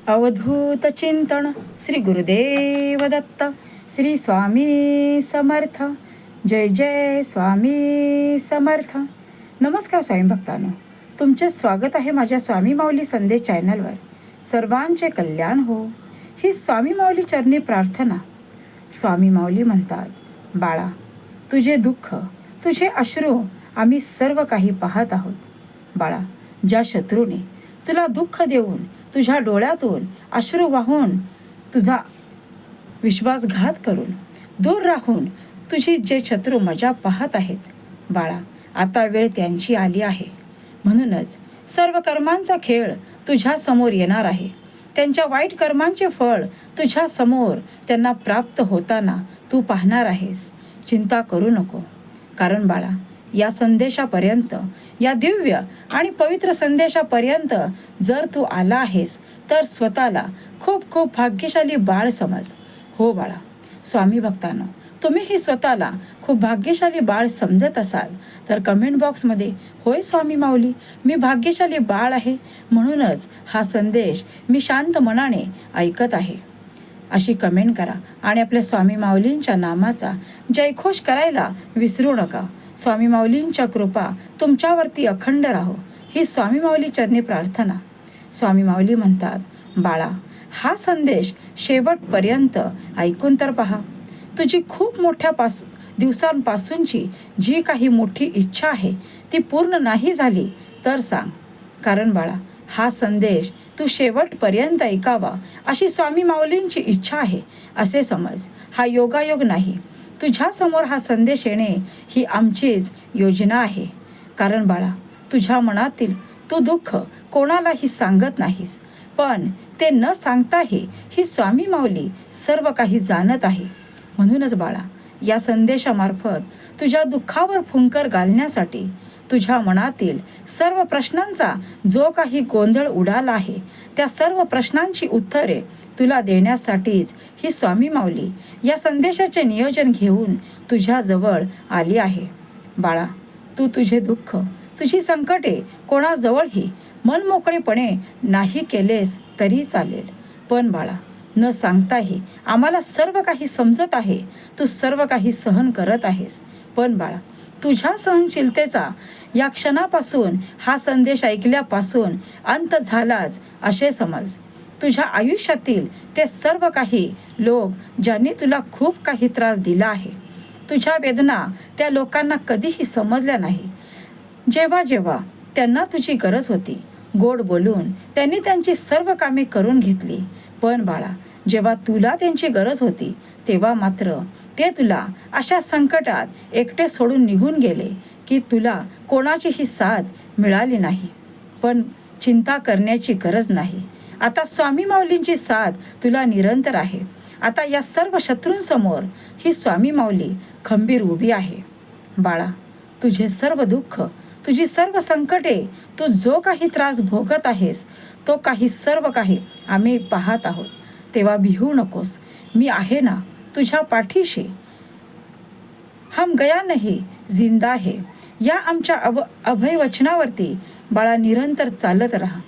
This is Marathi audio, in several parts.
अवधूत चिंतन श्री गुरुदेव दत्त श्री स्वामी समर्थ. जय जय स्वामी समर्थ. नमस्कार स्वामी भक्तांनो, तुमचे स्वागत आहे माझ्या स्वामी माऊली संदेश चॅनलवर. सर्वांचे कल्याण हो ही स्वामी माऊली चरणी प्रार्थना. स्वामी माऊली म्हणतात, बाळा, तुझे दुःख, तुझे अश्रू आम्ही सर्व काही पाहत आहोत. बाळा, ज्या शत्रूने तुला दुःख देऊन, तुझ्या डोळ्यातून अश्रू वाहून, तुझा विश्वासघात करून, दूर राहून तुझी जे शत्रू मजा पाहत आहेत, बाळा, आता वेळ त्यांची आली आहे. म्हणूनच सर्व कर्मांचा खेळ तुझ्या समोर येणार आहे. त्यांच्या वाईट कर्मांचे फळ तुझ्या समोर त्यांना प्राप्त होताना तू पाहणार आहेस. चिंता करू नको, कारण बाळा, या संदेशापर्यंत, या दिव्य आणि पवित्र संदेशापर्यंत जर तू आला आहेस तर स्वतःला खूप खूप भाग्यशाली बाळ समज. हो बाळा, स्वामी भक्तांनो, तुम्हीही स्वतःला खूप भाग्यशाली बाळ समजत असाल तर कमेंट बॉक्समध्ये होय स्वामी माऊली, मी भाग्यशाली बाळ आहे, म्हणूनच हा संदेश मी शांत मनाने ऐकत आहे, अशी कमेंट करा. आणि आपल्या स्वामी माऊलींच्या नामाचा जयघोष करायला विसरू नका. स्वामी माऊलींच्या कृपा तुमच्यावरती अखंड राहो ही स्वामी माऊली चरणी प्रार्थना. स्वामी माऊली म्हणतात, बाळा, हा संदेश शेवटपर्यंत ऐकून तर पहा. तुझी खूप मोठ्या दिवसांपासूनची जी काही मोठी इच्छा आहे ती पूर्ण नाही झाली तर सांग, कारण बाळा, हा संदेश तू शेवटपर्यंत ऐकावा अशी स्वामी माऊलींची इच्छा आहे असे समज. हा योगायोग नाही. तुझ्या समोर हा संदेश येणे ही आमचीच योजना आहे. कारण बाळा, तुझ्या मनातील तू दुःख कोणालाही सांगत नाहीस, पण ते न सांगताही ही स्वामी माऊली सर्व काही जाणत आहे. म्हणूनच बाळा, या संदेशामार्फत तुझ्या दुःखावर फुंकर घालण्यासाठी, तुझ्या मनातील सर्व प्रश्नांचा जो काही गोंधळ उडाला आहे त्या सर्व प्रश्नांची उत्तरे तुला देण्यासाठीच ही स्वामी माऊली या संदेशाचे नियोजन घेऊन तुझ्याजवळ आली आहे. बाळा, तू तुझे दुःख, तुझी संकटे कोणाजवळही मनमोकळेपणे नाही केलेस तरी चालेल, पण बाळा, न सांगताही आम्हाला सर्व काही समजत आहे. तू सर्व काही सहन करत आहेस, पण बाळा, तुझ्या सहनशीलतेचा या क्षणापासून, हा संदेश ऐकल्यापासून अंत झालाच असे समज. तुझ्या आयुष्यातील ते सर्व काही लोक ज्यांनी तुला खूप काही त्रास दिला आहे, तुझ्या वेदना त्या लोकांना कधीही समजल्या नाही. जेव्हा जेव्हा त्यांना तुझी गरज होती, गोड बोलून त्यांनी त्यांची सर्व कामे करून घेतली, पण बाळा, जेव्हा तुला त्यांची गरज होती तेव्हा मात्र ते तुला अशा संकटात एकटे सोडून निघून गेले की तुला कोणाचीही साथ मिळाली नाही. पण चिंता करण्याची गरज नाही. आता स्वामी माऊलींची साथ तुला निरंतर आहे. आता या सर्व शत्रूंसमोर ही स्वामी माऊली खंबीर उभी आहे. बाळा, तुझे सर्व दुःख, तुझी सर्व संकटे, तू जो काही त्रास भोगत आहेस तो काही सर्व काही आम्ही पाहत आहोत. तेव्हा भिवू नकोस. मी आहे ना तुझ्या पाठीशी. हम गया नहीं, जिंदा है या आमच्या अभय वचनावरती बाळा निरंतर चालत राहा.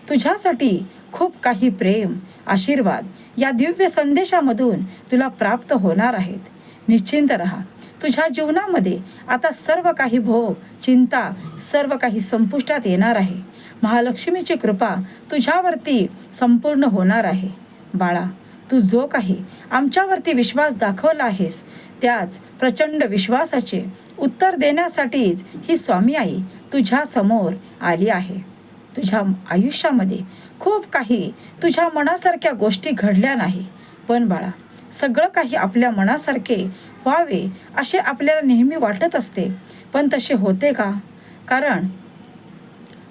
तुझ्यासाठी खूप काही प्रेम, आशीर्वाद या दिव्य संदेशामधून तुला प्राप्त होणार आहेत. निश्चिंत राहा. तुझ्या जीवनामध्ये आता सर्व काही भोग, चिंता सर्व काही संपुष्टात येणार आहे. महालक्ष्मीची कृपा तुझ्यावरती संपूर्ण होणार आहे. बाळा, तू जो काही आमच्यावरती विश्वास दाखवला आहेस त्याच प्रचंड विश्वासाचे उत्तर देण्यासाठीच ही स्वामी आई तुझ्या समोर आली आहे. तुझ्या आयुष्यामध्ये खूप काही तुझ्या मनासारख्या गोष्टी घडल्या नाही, पण बाळा, सगळं काही आपल्या मनासारखे व्हावे असे आपल्याला नेहमी वाटत असते, पण तसे होते का? कारण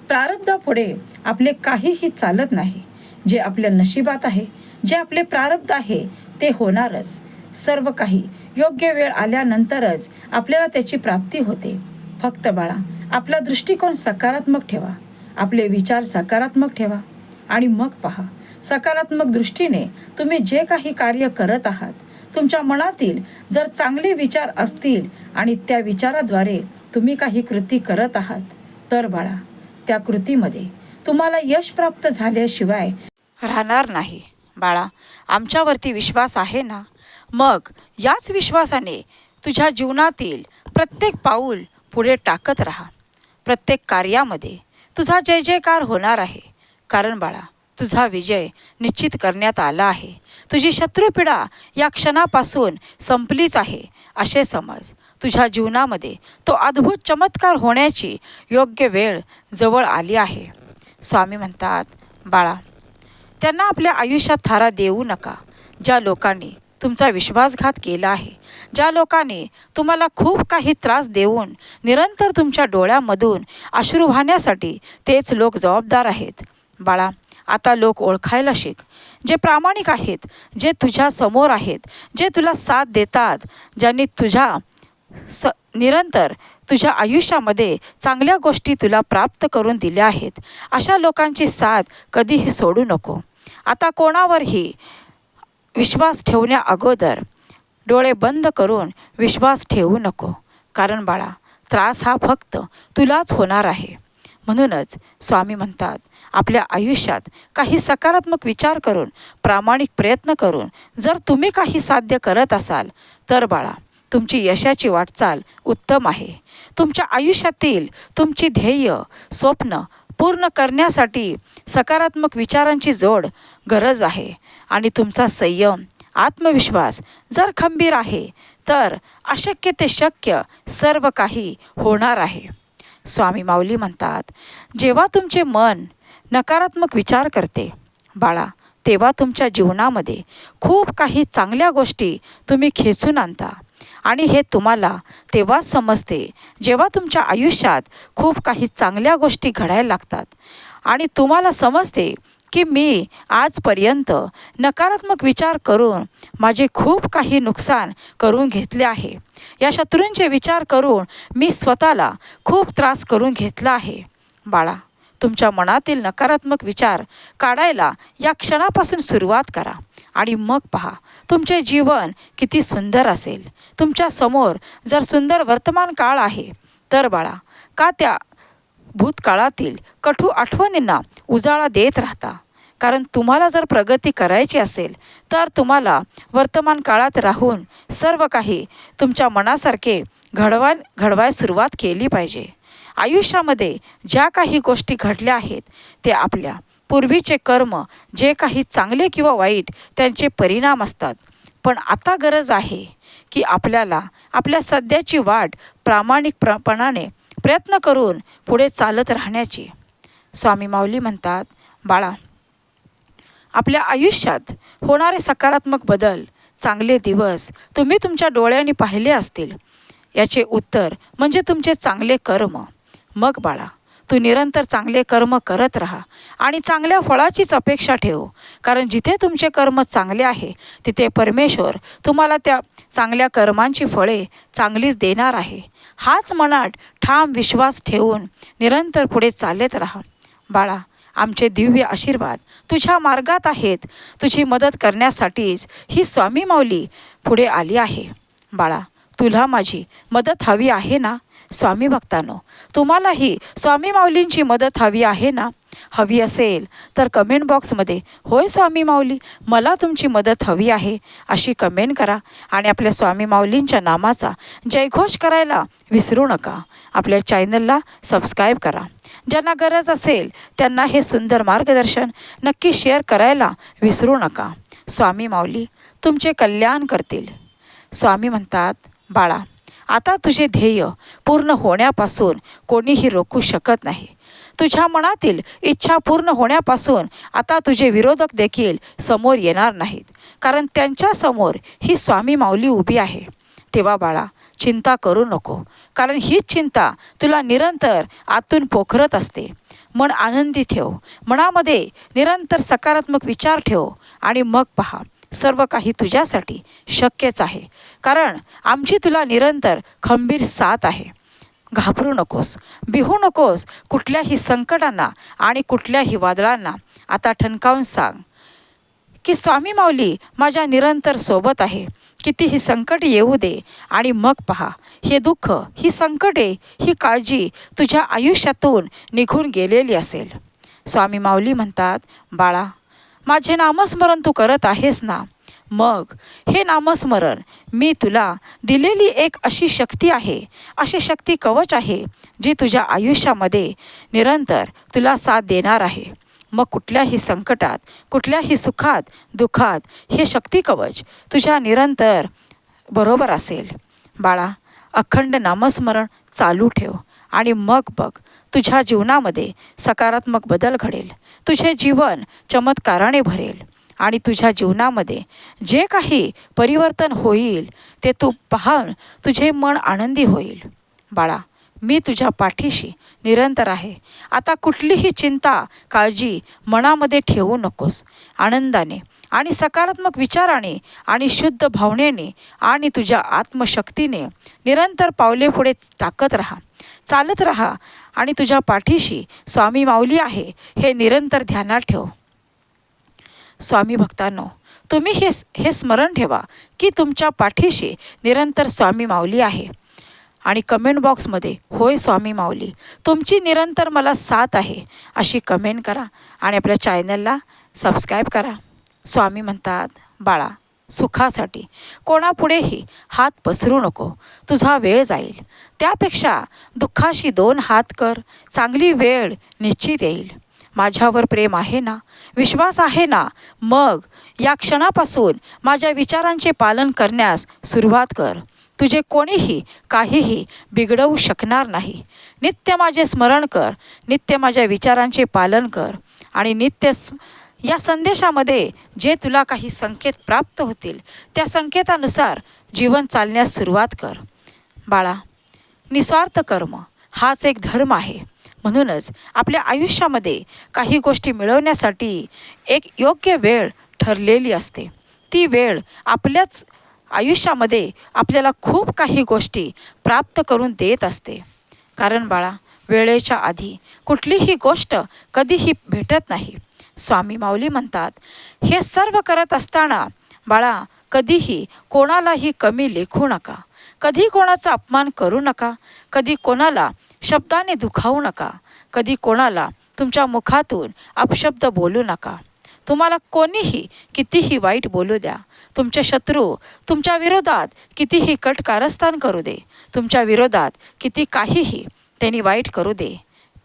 प्रारब्धापुढे आपले काहीही चालत नाही. जे आपल्या नशिबात आहे, जे आपले प्रारब्ध आहे ते होणारच. सर्व काही योग्य वेळ आल्यानंतरच आपल्याला त्याची प्राप्ती होते. फक्त बाळा, आपला दृष्टिकोन सकारात्मक ठेवा, आपले विचार सकारात्मक ठेवा आणि मग पहा, सकारात्मक दृष्टीने तुम्ही जे काही कार्य करत आहात, तुमच्या मनातील जर चांगले विचार असतील आणि त्या विचाराद्वारे तुम्ही काही कृती करत आहात तर बाळा, त्या कृतीमध्ये तुम्हाला यश प्राप्त झाल्याशिवाय राहणार नाही. बाळा, आमच्यावरती विश्वास आहे ना? मग याच विश्वासाने तुझ्या जीवनातील प्रत्येक पाऊल पुढे टाकत राहा. प्रत्येक कार्यामध्ये तुझा जय जयकार होणार आहे. कारण बाळा, तुझा विजय निश्चित करण्यात आला आहे. तुझी शत्रुपीडा या क्षणापासून संपलीच आहे असे समज. तुझ्या जीवनामध्ये तो अद्भुत चमत्कार होण्याची योग्य वेळ जवळ आली आहे. स्वामी म्हणतात, बाळा, त्यांना आपल्या आयुष्यात थारा देऊ नका. ज्या लोकांनी तुमचा विश्वासघात केला आहे, ज्या लोकांनी तुम्हाला खूप काही त्रास देऊन निरंतर तुमच्या डोळ्यामधून अश्रू वाहण्यासाठी तेच लोक जबाबदार आहेत. बाळा, आता लोक ओळखायला शिक. जे प्रामाणिक आहेत, जे तुझ्या समोर आहेत, जे तुला साथ देतात, ज्यांनी निरंतर तुझ्या आयुष्यामध्ये चांगल्या गोष्टी तुला प्राप्त करून दिल्या आहेत, अशा लोकांची साथ कधीही सोडू नको. आता कोणावरही विश्वास ठेवण्या अगोदर डोळे बंद करून विश्वास ठेवू नको. कारण बाळा, त्रास हा फक्त तुलाच होणार आहे. म्हणूनच स्वामी म्हणतात, आपल्या आयुष्यात काही सकारात्मक विचार करून, प्रामाणिक प्रयत्न करून जर तुम्ही काही साध्य करत असाल तर बाळा, तुमची यशाची वाटचाल उत्तम आहे. तुमच्या आयुष्यातील तुमची ध्येय, स्वप्न पूर्ण करण्यासाठी सकारात्मक विचारांची जोड गरज आहे. आणि तुमचा संयम, आत्मविश्वास जर खंबीर आहे तर अशक्य ते शक्य सर्व काही होणार आहे. स्वामी माऊली म्हणतात, जेव्हा तुमचे मन नकारात्मक विचार करते बाळा, तेव्हा तुमच्या जीवनामध्ये खूप काही चांगल्या गोष्टी तुम्ही खेचून आणता. आणि हे तुम्हाला तेव्हाच समजते जेव्हा तुमच्या आयुष्यात खूप काही चांगल्या गोष्टी घडायला लागतात आणि तुम्हाला समजते की मी आजपर्यंत नकारात्मक विचार करून माझे खूप काही नुकसान करून घेतले आहे. या शत्रूंचे विचार करून मी स्वतःला खूप त्रास करून घेतला आहे. बाळा, तुमच्या मनातील नकारात्मक विचार काढायला या क्षणापासून सुरुवात करा आणि मग पहा तुमचे जीवन किती सुंदर असेल. तुमच्या समोर जर सुंदर वर्तमान काळ आहे तर बाळा, का त्या भूतकाळातील कटू आठवणींना उजाळा देत राहता? कारण तुम्हाला जर प्रगती करायची असेल तर तुम्हाला वर्तमान काळात राहून सर्व काही तुमच्या मनासारखे घडवायला सुरुवात केली पाहिजे. आयुष्यामध्ये ज्या काही गोष्टी घडल्या आहेत ते आपल्या पूर्वीचे कर्म, जे काही चांगले किंवा वाईट त्यांचे परिणाम असतात. पण आता गरज आहे की आपल्याला आपल्या सध्याची वाट प्रामाणिकपणाने प्रयत्न करून पुढे चालत राहण्याची. स्वामी माऊली म्हणतात, बाळा, आपल्या आयुष्यात होणारे सकारात्मक बदल, चांगले दिवस तुम्ही तुमच्या डोळ्यांनी पाहिले असतील. याचे उत्तर म्हणजे तुमचे चांगले कर्म. मग बाळा, तू निरंतर चांगले कर्म करत राहा आणि चांगल्या फळाचीच अपेक्षा ठेव. कारण जिथे तुमचे कर्म चांगले आहे तिथे परमेश्वर तुम्हाला त्या चांगल्या कर्मांची फळे चांगलीच देणार आहे. हाच मनात ठाम विश्वास ठेवून निरंतर पुढे चालत राहा. बाळा, आमचे दिव्य आशीर्वाद तुझ्या मार्गात आहेत. तुझी मदत करण्यासाठीच ही स्वामी माऊली पुढे आली आहे. बाळा, तुला माझी मदत हवी आहे ना? स्वामी भक्तांनो, तुम्हालाही स्वामी माऊलींची मदत हवी आहे ना? हवी असेल तर कमेंट बॉक्समध्ये होय स्वामी माऊली, मला तुमची मदत हवी आहे अशी कमेंट करा. आणि आपल्या स्वामी माऊलींच्या नामाचा जयघोष करायला विसरू नका. आपल्या चॅनलला सबस्क्राईब करा. ज्यांना गरज असेल त्यांना हे सुंदर मार्गदर्शन नक्की शेअर करायला विसरू नका. स्वामी माऊली तुमचे कल्याण करतील. स्वामी म्हणतात, बाळा, आता तुझे ध्येय पूर्ण होण्यापासून कोणीही रोखू शकत नाही. तुझ्या मनातील इच्छा पूर्ण होण्यापासून आता तुझे विरोधक देखील समोर येणार नाहीत. कारण त्यांच्यासमोर ही स्वामी माऊली उभी आहे. तेव्हा बाळा, चिंता करू नको. कारण हीच चिंता तुला निरंतर आतून पोखरत असते. मन आनंदी ठेव. मनामध्ये निरंतर सकारात्मक विचार ठेव आणि मग पहा सर्व काही तुझ्यासाठी शक्यच आहे. कारण आमची तुला निरंतर खंबीर साथ आहे. घाबरू नकोस, भिवू नकोस. कुठल्याही संकटांना आणि कुठल्याही वादळांना आता ठणकावून सांग की स्वामी माऊली माझ्या निरंतर सोबत आहे. कितीही संकट येऊ दे आणि मग पहा हे दुःख, ही संकटे, ही काळजी तुझ्या आयुष्यातून निघून गेलेली असेल. स्वामी माऊली म्हणतात, बाळा, माझे नामस्मरण तू करत आहेस ना? मग हे नामस्मरण मी तुला दिलेली एक अशी शक्ती आहे, अशी शक्ती कवच आहे, जी तुझ्या आयुष्यामध्ये निरंतर तुला साथ देणार आहे. मग कुठल्याही संकटात, कुठल्याही सुखात, दुःखात हे शक्ती कवच तुझ्या निरंतर बरोबर असेल. बाळा, अखंड नामस्मरण चालू ठेव आणि मग बघ तुझ्या जीवनामध्ये सकारात्मक बदल घडेल. तुझे जीवन चमत्काराने भरेल आणि तुझ्या जीवनामध्ये जे काही परिवर्तन होईल ते तू पाहून तुझे मन आनंदी होईल. बाळा, मी तुझ्या पाठीशी निरंतर आहे. आता कुठलीही चिंता, काळजी मनामध्ये ठेवू नकोस. आनंदाने आणि सकारात्मक विचाराने आणि शुद्ध भावनेने आणि तुझ्या आत्मशक्तीने निरंतर पावले पुढे टाकत राहा, चालत राहा आणि तुझ्या पाठीशी स्वामी माऊली आहे हे निरंतर ध्यानात ठेव. स्वामी भक्तांनो, तुम्ही हे स्मरण ठेवा की तुमच्या पाठीशी निरंतर स्वामी माऊली आहे. आणि कमेंट बॉक्समध्ये होय स्वामी माऊली, तुमची निरंतर मला साथ आहे अशी कमेंट करा आणि आपल्या चॅनलला सबस्क्राईब करा. स्वामी म्हणतात, बाळा, सुखासाठी कोणापुढेही हात पसरू नको. तुझा वेळ जाईल. त्यापेक्षा दुःखाशी 2 हात कर. चांगली वेळ निश्चित येईल. माझ्यावर प्रेम आहे ना, विश्वास आहे ना, मग या क्षणापासून माझ्या विचारांचे पालन करण्यास सुरुवात कर. तुझे कोणीही काहीही बिघडवू शकणार नाही. नित्य माझे स्मरण कर, नित्य माझ्या विचारांचे पालन कर आणि नित्य या संदेशामध्ये जे तुला काही संकेत प्राप्त होतील त्या संकेतानुसार जीवन चालण्यास सुरुवात कर. बाळा, निस्वार्थ कर्म हाच एक धर्म आहे. म्हणूनच आपल्या आयुष्यामध्ये काही गोष्टी मिळवण्यासाठी एक योग्य वेळ ठरलेली असते. ती वेळ आपल्याच आयुष्यामध्ये आपल्याला खूप काही गोष्टी प्राप्त करून देत असते. कारण बाळा, वेळेच्या आधी कुठलीही गोष्ट कधीही भेटत नाही. स्वामी माऊली म्हणतात, हे सर्व करत असताना बाळा कधीही कोणालाही कमी लेखू नका. कधी कोणाचा अपमान करू नका. कधी कोणाला शब्दाने दुखावू नका. कधी कोणाला तुमच्या मुखातून अपशब्द बोलू नका. तुम्हाला कोणीही कितीही वाईट बोलू द्या. तुमचे शत्रू तुमच्या विरोधात कितीही कट कारस्थान करू दे. तुमच्या विरोधात किती काहीही त्यांनी वाईट करू दे.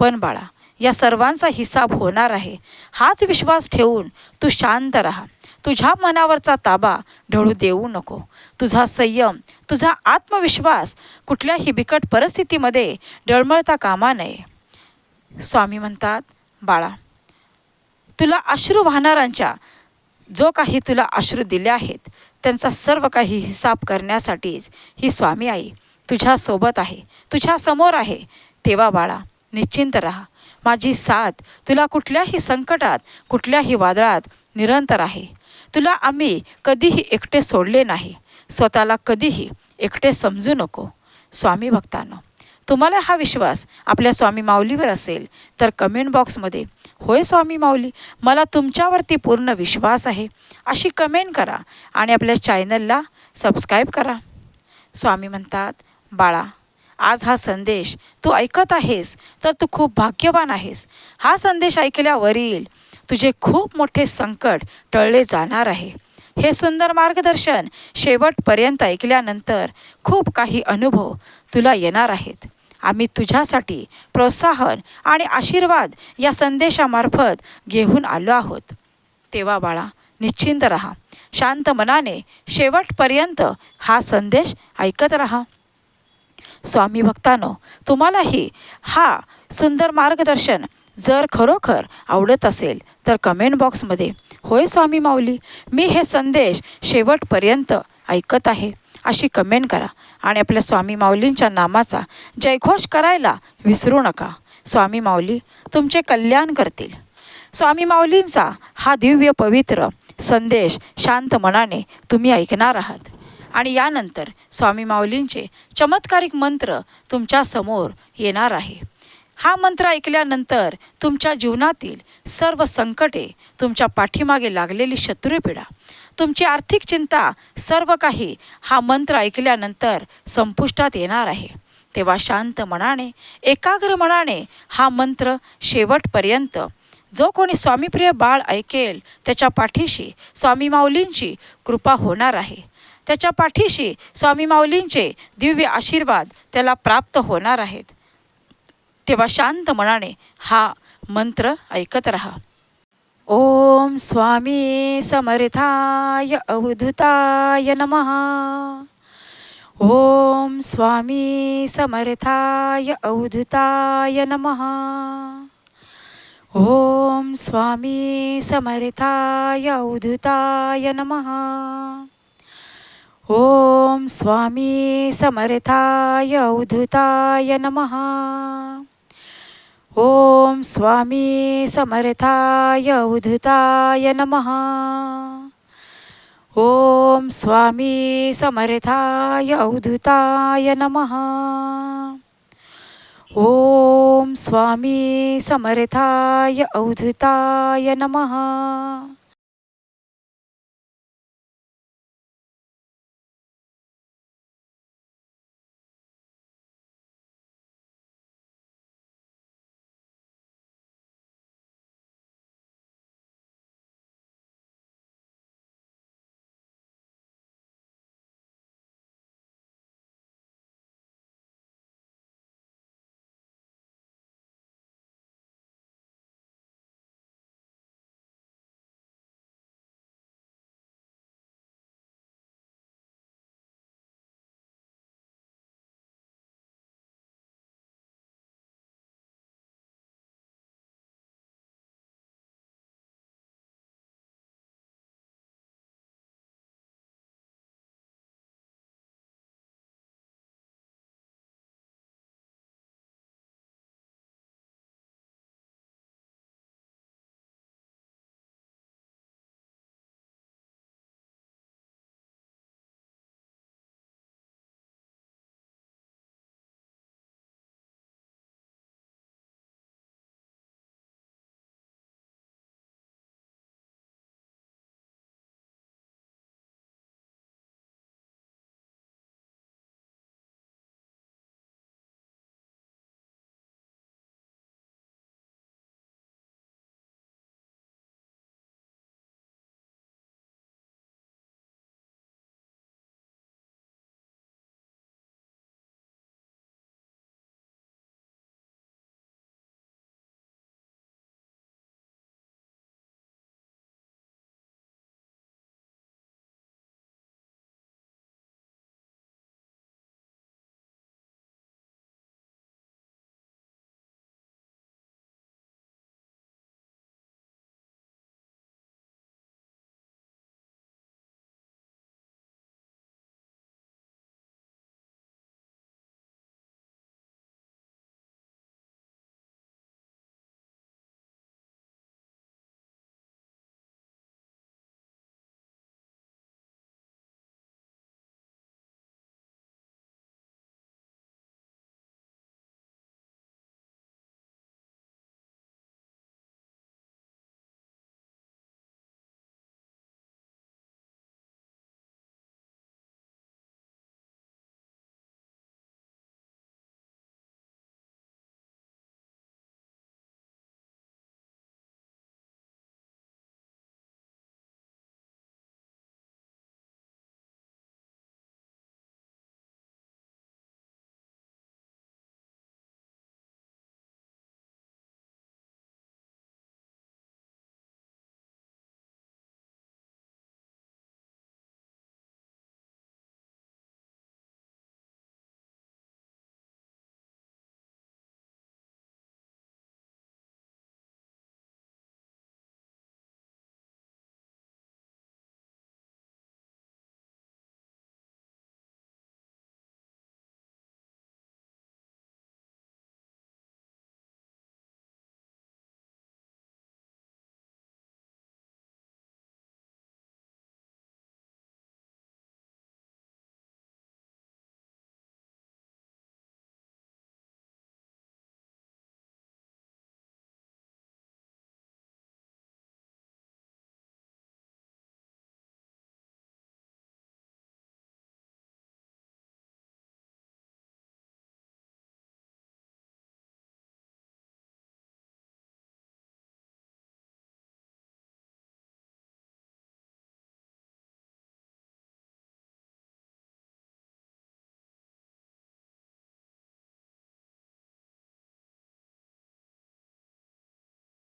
पण बाळा, या सर्वांचा हिसाब होणार आहे. हाच विश्वास ठेवून तू शांत राहा. तुझ्या मनावरचा ताबा ढळू देऊ नको. तुझा संयम, तुझा आत्मविश्वास कुठल्याही बिकट परिस्थितीमध्ये डळमळता कामा नये. स्वामी म्हणतात, बाळा, तुला अश्रू वाहणाऱ्यांच्या जो काही तुला अश्रू दिले आहेत त्यांचा सर्व काही हिसाब करण्यासाठीच ही स्वामी आई तुझ्यासोबत आहे, तुझ्या समोर आहे. तेव्हा बाळा, निश्चिंत राहा. माझी साथ तुला कुठल्याही संकटात, कुठल्याही वादळात निरंतर आहे. तुला आम्ही कधीही एकटे सोडले नाही. स्वतःला कधीही एकटे समजू नको. स्वामी भक्तांनो, तुम्हाला हा विश्वास आपल्या स्वामी माऊलीवर असेल तर कमेंट बॉक्समध्ये होय स्वामी माऊली, मला तुमच्यावरती पूर्ण विश्वास आहे अशी कमेंट करा आणि आपल्या चॅनलला सबस्क्राईब करा. स्वामी म्हणतात, बाळा, आज हा संदेश तू ऐकत आहेस तर तू खूप भाग्यवान आहेस. हा संदेश ऐकल्यावरील तुझे खूप मोठे संकट टळले जाणार आहे. हे सुंदर मार्गदर्शन शेवटपर्यंत ऐकल्यानंतर खूप काही अनुभव तुला येणार आहेत. आम्ही तुझ्यासाठी प्रोत्साहन आणि आशीर्वाद या संदेशामार्फत घेऊन आलो आहोत. तेव्हा बाळा, निश्चिंत राहा. शांत मनाने शेवटपर्यंत हा संदेश ऐकत राहा. स्वामी भक्तांनो, तुम्हालाही हा सुंदर मार्गदर्शन जर खरोखर आवडत असेल तर कमेंट बॉक्समध्ये होय स्वामी माऊली, मी हे संदेश शेवटपर्यंत ऐकत आहे अशी कमेंट करा आणि आपल्या स्वामी माऊलींच्या नामाचा जयघोष करायला विसरू नका. स्वामी माऊली तुमचे कल्याण करतील. स्वामी माऊलींचा हा दिव्य पवित्र संदेश शांत मनाने तुम्ही ऐकणार आहात आणि यानंतर स्वामी माऊलींचे चमत्कारिक मंत्र तुमच्या समोर येणार आहे. हा मंत्र ऐकल्यानंतर तुमच्या जीवनातील सर्व संकटे, तुमच्या पाठीमागे लागलेली शत्रुपीडा, तुमची आर्थिक चिंता सर्व काही हा मंत्र ऐकल्यानंतर संपुष्टात येणार आहे. तेव्हा शांत मनाने, एकाग्र मनाने हा मंत्र शेवटपर्यंत जो कोणी स्वामीप्रिय बाळ ऐकेल त्याच्या पाठीशी स्वामी माऊलींची कृपा होणार आहे. त्याच्या पाठीशी स्वामी माऊलींचे दिव्य आशीर्वाद त्याला प्राप्त होणार आहेत. तेव्हा शांत मनाने हा मंत्र ऐकत रहा. ओम स्वामी समर्थाय अवधूताय नमः. ओम स्वामी समर्थाय अवधूताय नमः. ओम स्वामी समर्थाय अवधूताय नमः. ओम स्वामी समर्थाय अवधूताय नमः. ओम स्वामी समर्थाय अवधूताय नमः. ओम स्वामी समर्थाय अवधूताय नमः. ओम स्वामी समर्थाय अवधूताय नमः.